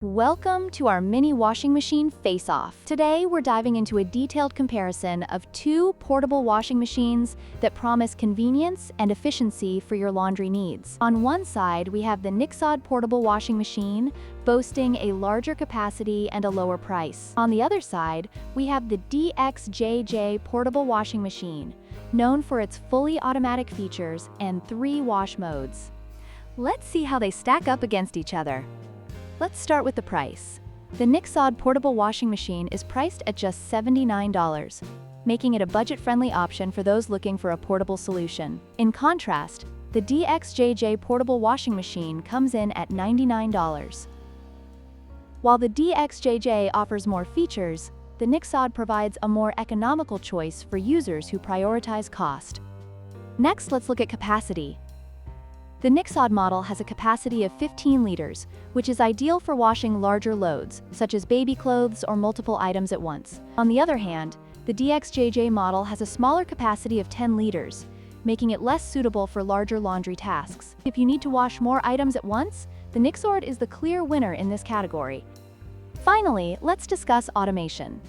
Welcome to our mini washing machine face-off. Today, we're diving into a detailed comparison of two portable washing machines that promise convenience and efficiency for your laundry needs. On one side, we have the Nixod portable washing machine, boasting a larger capacity and a lower price. On the other side, we have the DXJJ portable washing machine, known for its fully automatic features and 3 wash modes. Let's see how they stack up against each other. Let's start with the price. The Nixod portable washing machine is priced at just $79, making it a budget-friendly option for those looking for a portable solution. In contrast, the DXJJ portable washing machine comes in at $99. While the DXJJ offers more features, the Nixod provides a more economical choice for users who prioritize cost. Next, let's look at capacity. The Nixod model has a capacity of 15 liters, which is ideal for washing larger loads, such as baby clothes or multiple items at once. On the other hand, the DXJJ model has a smaller capacity of 10 liters, making it less suitable for larger laundry tasks. If you need to wash more items at once, the Nixod is the clear winner in this category. Finally, let's discuss automation.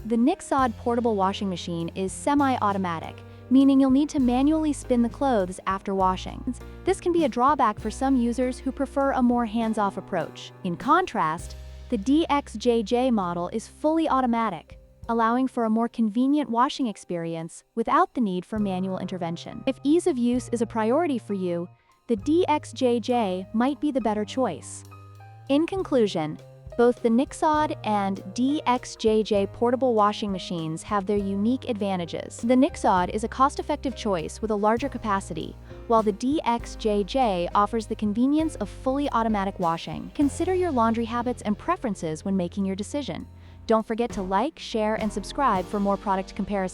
The Nixod portable washing machine is semi-automatic, meaning you'll need to manually spin the clothes after washing. This can be a drawback for some users who prefer a more hands-off approach. In contrast, the DXJJ model is fully automatic, allowing for a more convenient washing experience without the need for manual intervention. If ease of use is a priority for you, the DXJJ might be the better choice. In conclusion, both the Nixod and DXJJ portable washing machines have their unique advantages. The Nixod is a cost-effective choice with a larger capacity, while the DXJJ offers the convenience of fully automatic washing. Consider your laundry habits and preferences when making your decision. Don't forget to like, share, and subscribe for more product comparisons.